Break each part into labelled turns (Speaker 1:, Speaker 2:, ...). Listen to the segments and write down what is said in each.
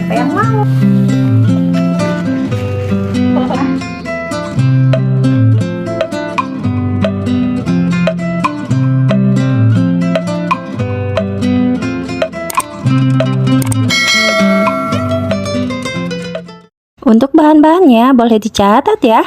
Speaker 1: Siapa yang mau? Untuk bahan-bahannya boleh dicatat ya.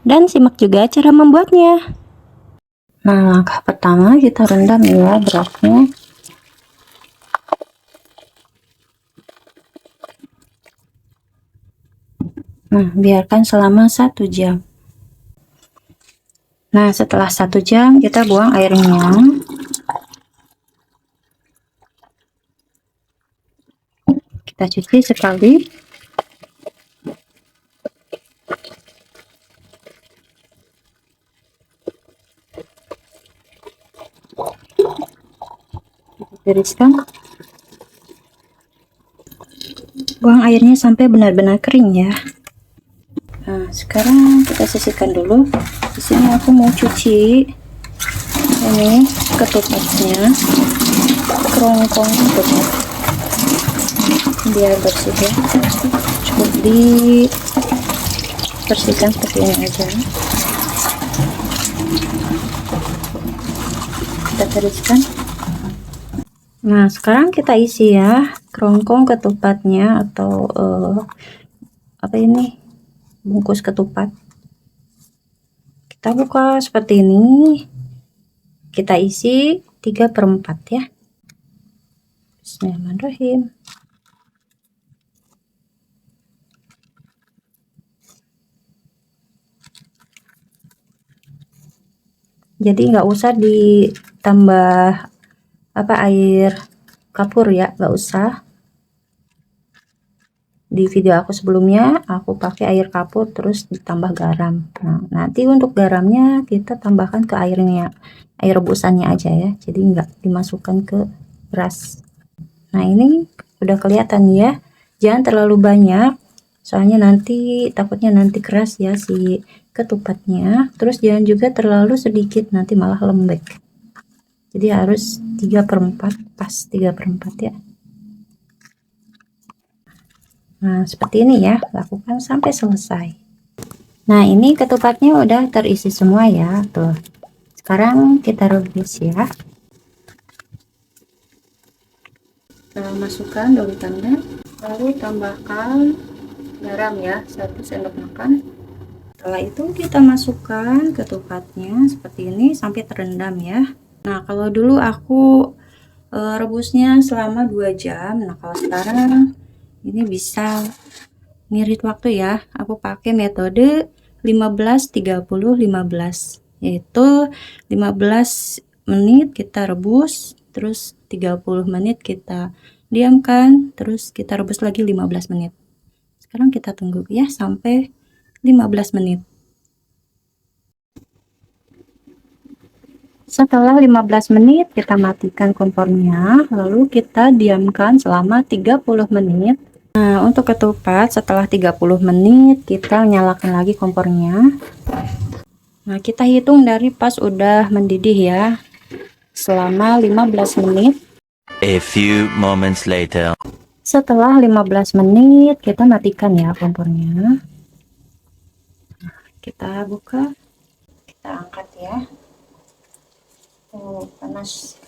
Speaker 1: Dan simak juga cara membuatnya. Nah, langkah pertama kita rendam ya berasnya. Nah, biarkan selama 1 jam. Nah, setelah 1 jam kita buang airnya. Kita cuci sekali. Tiriskan. Buang airnya sampai benar-benar kering ya. Nah, sekarang kita sisihkan dulu. Di sini aku mau cuci ini ketupatnya, kerongkong ketupat, biar bersih ya. Cukup dibersihkan seperti ini aja. Kita tiriskan. Nah, sekarang kita isi ya kerongkong ketupatnya atau apa ini, bungkus ketupat. Kita buka seperti ini, kita isi 3/4 ya. Bismillahirrahmanirrahim. Jadi nggak usah ditambah apa air kapur ya, nggak usah. Di video aku sebelumnya aku pakai air kapur terus ditambah garam. Nah, nanti untuk garamnya kita tambahkan ke airnya, air rebusannya aja ya, jadi nggak dimasukkan ke beras. Nah, ini udah kelihatan ya, jangan terlalu banyak soalnya nanti takutnya nanti keras ya si ketupatnya. Terus jangan juga terlalu sedikit, nanti malah lembek. Jadi harus 3/4, pas 3/4 ya. Nah, seperti ini ya, lakukan sampai selesai. Nah, ini ketupatnya udah terisi semua ya, tuh. Sekarang kita rebus ya. Kita masukkan daun tangan, lalu tambahkan garam ya, 1 sendok makan. Setelah itu kita masukkan ketupatnya seperti ini sampai terendam ya. Nah, kalau dulu aku rebusnya selama 2 jam. Nah, kalau sekarang ini bisa ngirit waktu ya, aku pakai metode 15-30-15, yaitu 15 menit kita rebus, terus 30 menit kita diamkan, terus kita rebus lagi 15 menit. Sekarang kita tunggu ya sampai 15 menit. Setelah 15 menit kita matikan kompornya, lalu kita diamkan selama 30 menit. Nah, untuk ketupat setelah 30 menit kita nyalakan lagi kompornya. Nah, kita hitung dari pas udah mendidih ya, selama 15 menit.
Speaker 2: A few moments later.
Speaker 1: Setelah 15 menit kita matikan ya kompornya. Kita buka, kita angkat ya. Oh, panas.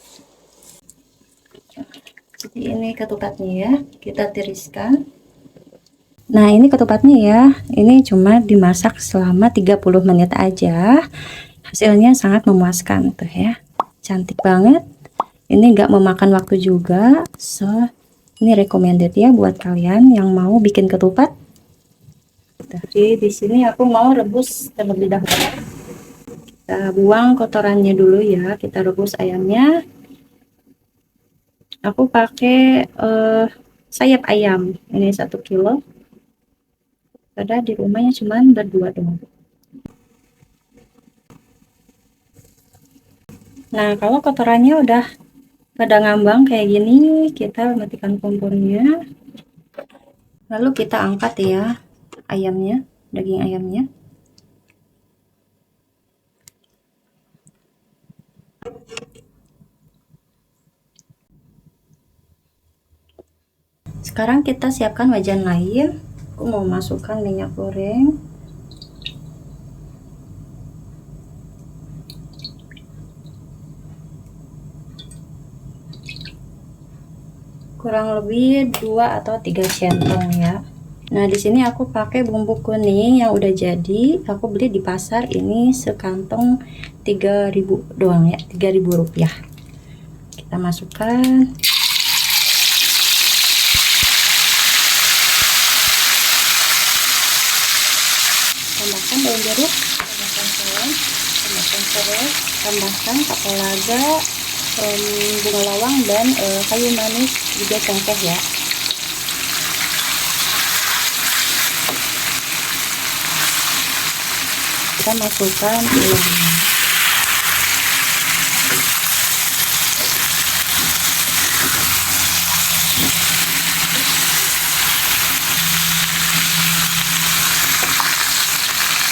Speaker 1: Jadi ini ketupatnya ya, kita tiriskan. Nah, ini ketupatnya ya, ini cuma dimasak selama 30 menit aja. Hasilnya sangat memuaskan tuh ya, cantik banget. Ini enggak memakan waktu juga, so ini recommended ya buat kalian yang mau bikin ketupat. Jadi di sini aku mau rebus terlebih dahulu. Kita buang kotorannya dulu ya, kita rebus ayamnya. Aku pakai sayap ayam ini 1 kilo. Ada di rumahnya cuman berdua doang. Nah, kalau kotorannya udah pada ngambang kayak gini, kita matikan kompornya. Lalu kita angkat ya ayamnya, daging ayamnya. Sekarang kita siapkan wajan lain. Aku mau masukkan minyak goreng. Kurang lebih 2 atau 3 centong ya. Nah, di sini aku pakai bumbu kuning yang udah jadi. Aku beli di pasar, ini sekantong 3.000 doang ya, 3.000 rupiah. Kita masukkan. Tambahkan daun jeruk, tambahkan bawang, tambahkan serai, tambahkan kapulaga, bunga lawang, dan kayu manis juga cengkeh ya. Kita masukkan tulangnya.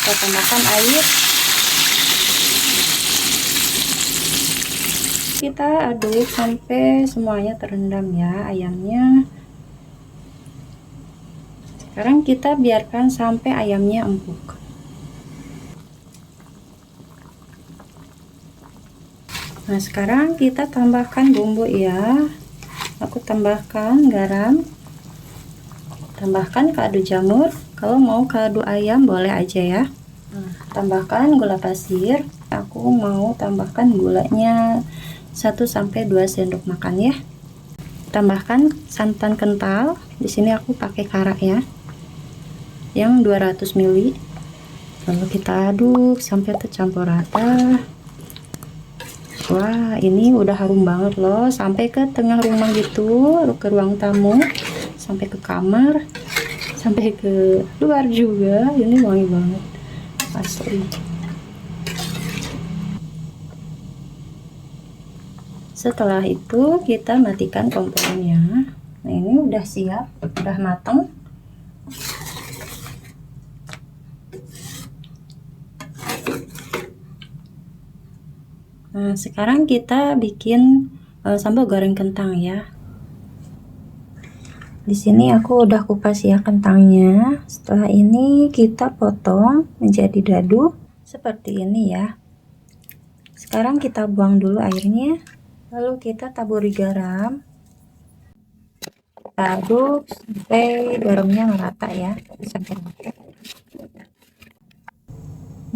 Speaker 1: Kita tambahkan air. Kita aduk sampai semuanya terendam ya ayamnya. Sekarang kita biarkan sampai ayamnya empuk. Nah, sekarang kita tambahkan bumbu ya. Aku tambahkan garam, tambahkan kaldu jamur. Kalau mau kaldu ayam boleh aja ya. Nah, tambahkan gula pasir. Aku mau tambahkan gulanya 1-2 sendok makan ya. Tambahkan santan kental. Di sini aku pakai karak ya, yang 200 ml. Lalu kita aduk sampai tercampur rata. Wah, ini udah harum banget loh, sampai ke tengah rumah gitu, ke ruang tamu, sampai ke kamar, sampai ke luar juga. Ini wangi banget asli. Setelah itu kita matikan kompornya. Nah, ini udah siap, udah matang. Nah, sekarang kita bikin sambal goreng kentang ya. Di sini aku udah kupas ya kentangnya. Setelah ini kita potong menjadi dadu seperti ini ya. Sekarang kita buang dulu airnya. Lalu kita taburi garam. Kita aduk sampai garamnya merata ya. Sampai merata.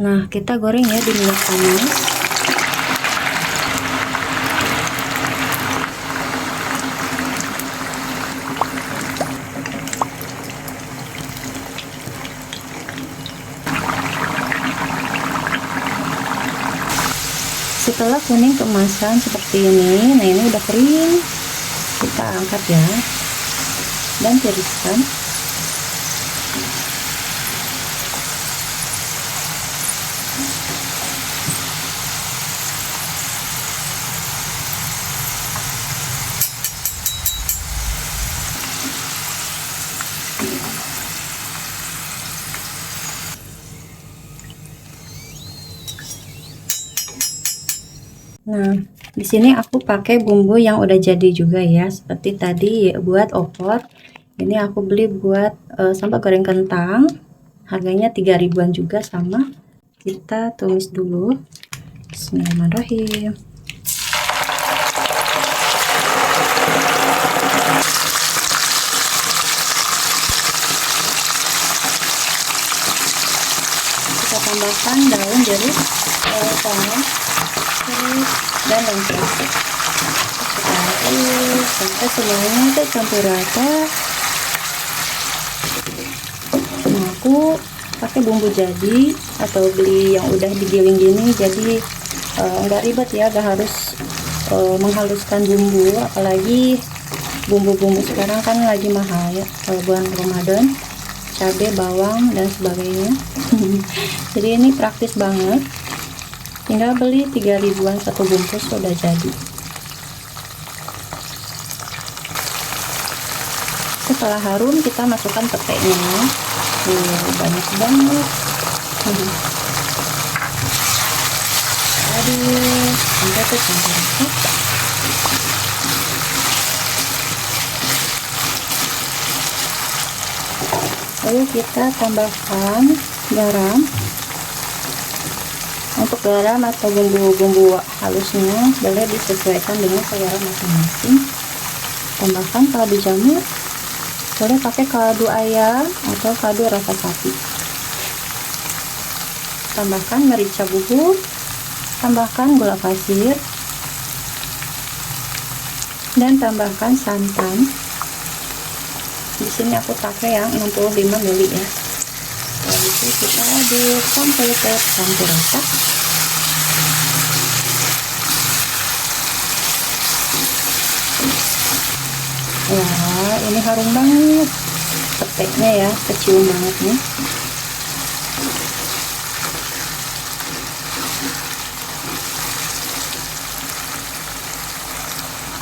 Speaker 1: Nah, kita goreng ya di minyak panas. Setelah kuning keemasan seperti ini, nah ini udah kering, kita angkat ya dan tiriskan. Nah, di sini aku pakai bumbu yang udah jadi juga ya, seperti tadi ya, buat opor. Ini aku beli buat sambal goreng kentang, harganya 3.000-an juga sama. Kita tumis dulu. Bismillahirrahmanirrahim. Kita tambahkan daun jeruk, bawang, dan lengkap. Sampai semuanya tercampur rata. Nah, aku pakai bumbu jadi atau beli yang udah digiling gini, jadi nggak ribet ya, gak harus menghaluskan bumbu, apalagi bumbu-bumbu sekarang kan lagi mahal ya kalau bulan Ramadan, cabai, bawang, dan sebagainya. Jadi ini praktis banget, tinggal beli 3.000-an satu bungkus sudah jadi. setelah harum kita masukkan petenya. Banyak banget. Aduh, sampai tuh campur rata. Lalu kita tambahkan garam. Untuk garam atau bumbu-bumbu halusnya boleh disesuaikan dengan selera masing-masing. Tambahkan kaldu jamur, boleh pakai kaldu ayam atau kaldu rasa sapi. Tambahkan merica bubuk, tambahkan gula pasir, dan tambahkan santan. Di sini aku pakai yang 65 ml ya. Lalu kita aduk sampai tercampur rata. Wah, ini harum banget. Petenya ya, kecium banget nih.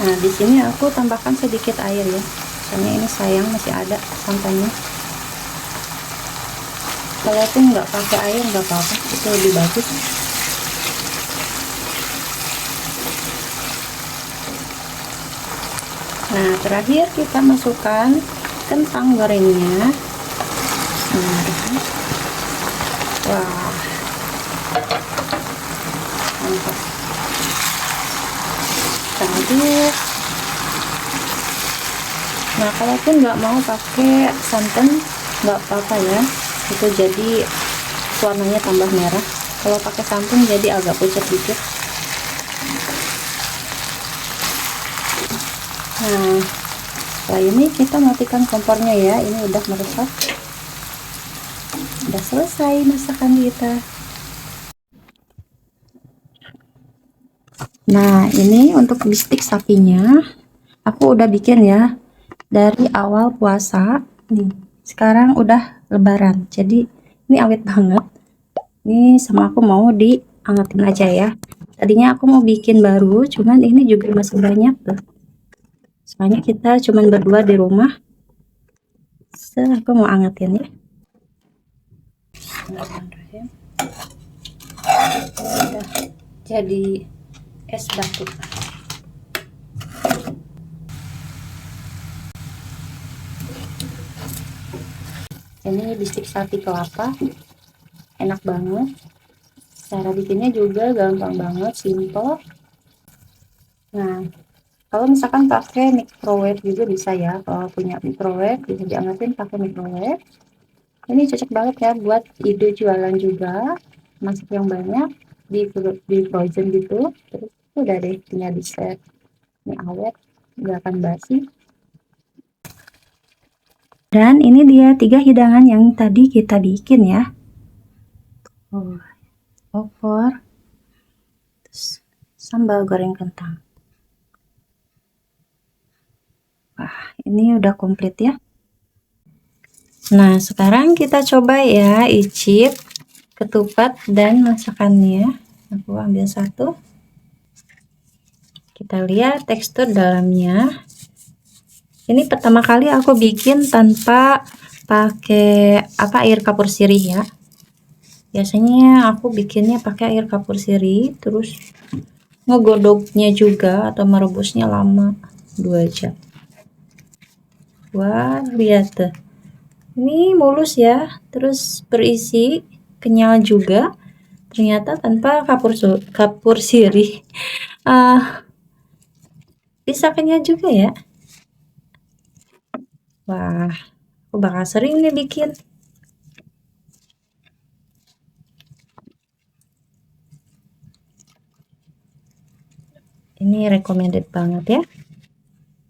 Speaker 1: Nah, di sini aku tambahkan sedikit air ya. Soalnya ini sayang masih ada santannya. Kalaupun nggak pakai air nggak apa-apa, itu lebih bagus. Nah, terakhir kita masukkan kentang gorengnya. Wah, mantap. Aduk. Nah, kalaupun nggak mau pakai santan nggak apa-apa ya, itu jadi warnanya tambah merah. Kalau pakai santan jadi agak pucat dikit. Nah, setelah ini kita matikan kompornya ya. Ini udah meresap. Udah selesai masakan kita. Nah, ini untuk bistik sapinya aku udah bikin ya dari awal puasa nih. Sekarang udah lebaran, jadi ini awet banget. Ini sama aku mau diangetin aja ya. Tadinya aku mau bikin baru, cuman ini juga masih banyak tuh. Soalnya kita cuman berdua di rumah. Aku mau angetin ya. Udah jadi es batu. Ini bistik sapi kelapa, enak banget. Cara bikinnya juga gampang banget, simple. Nah, kalau misalkan pakai microwave juga bisa ya. Kalau punya microwave bisa diangetin pakai microwave. Ini cocok banget ya buat ide jualan juga, masak yang banyak di frozen gitu. Terus udah deh, tinggal di set. Ini awet, nggak akan basi. Dan ini dia 3 hidangan yang tadi kita bikin ya. Opor, terus sambal goreng kentang. Wah, ini udah komplit ya. Nah, sekarang kita coba ya icip ketupat dan masakannya. Aku ambil satu. Kita lihat tekstur dalamnya. Ini pertama kali aku bikin tanpa pakai air kapur sirih ya. Biasanya aku bikinnya pakai air kapur sirih, terus ngegodoknya juga atau merebusnya lama 2 jam. Wah, lihat tuh. Ini mulus ya, terus berisi, kenyal juga. Ternyata tanpa kapur sirih bisa kenyal juga ya. Wah, aku bakal sering nih bikin. Ini recommended banget ya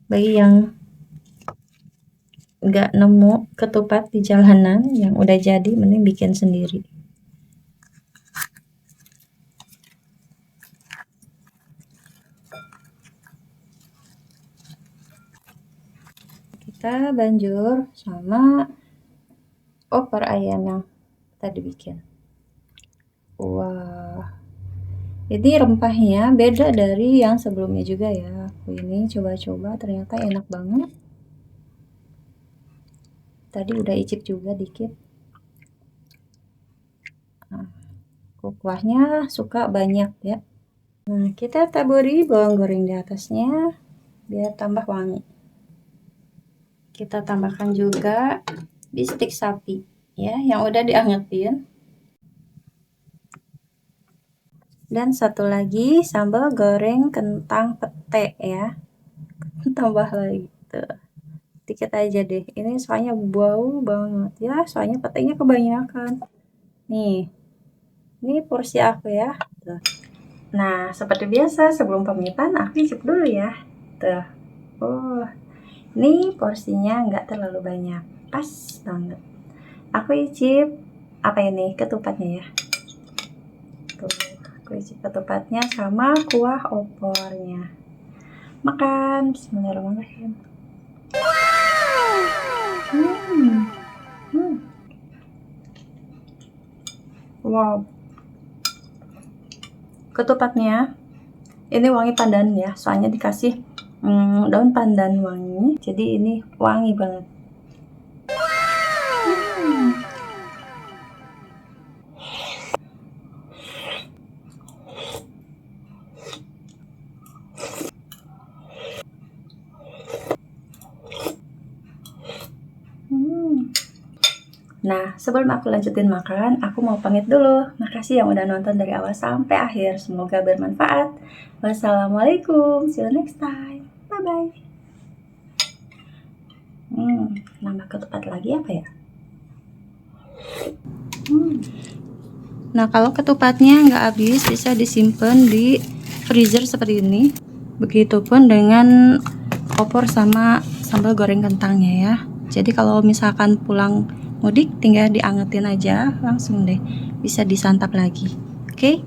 Speaker 1: bagi yang nggak nemu ketupat di jalanan yang udah jadi, mending bikin sendiri. Kita banjur sama opor ayam yang tadi bikin. Wah, ini rempahnya beda dari yang sebelumnya juga ya. Aku ini coba-coba ternyata enak banget. Tadi udah icip juga dikit. Nah, kuahnya suka banyak ya. Nah, kita taburi bawang goreng di atasnya biar tambah wangi. Kita tambahkan juga bistik sapi ya yang udah diangetin. Dan satu lagi sambal goreng kentang pete ya. Tambah lagi tuh. Dikit aja deh. Ini soalnya bau banget ya, soalnya petenya kebanyakan. Nih. Ini porsi aku ya. Tuh. Nah, seperti biasa sebelum pamitan aku icip dulu ya. Tuh. Oh. Ini porsinya nggak terlalu banyak. Pas banget. Aku icip apa ini? Ketupatnya ya. Tuh. Aku icip ketupatnya sama kuah opornya. Makan. Bismillahirrahmanirrahim. Wow. Ketupatnya ini wangi pandan ya, soalnya dikasih daun pandan wangi, jadi ini wangi banget. Nah, sebelum aku lanjutin makan, aku mau pamit dulu. Makasih yang udah nonton dari awal sampai akhir. Semoga bermanfaat. Wassalamualaikum. See you next time. Bye-bye. Nambah ketupat lagi apa ya? Nah, kalau ketupatnya nggak habis, bisa disimpan di freezer seperti ini. Begitupun dengan opor sama sambal goreng kentangnya ya. Jadi kalau misalkan pulang mudik tinggal diangetin aja, langsung deh bisa disantap lagi. Oke?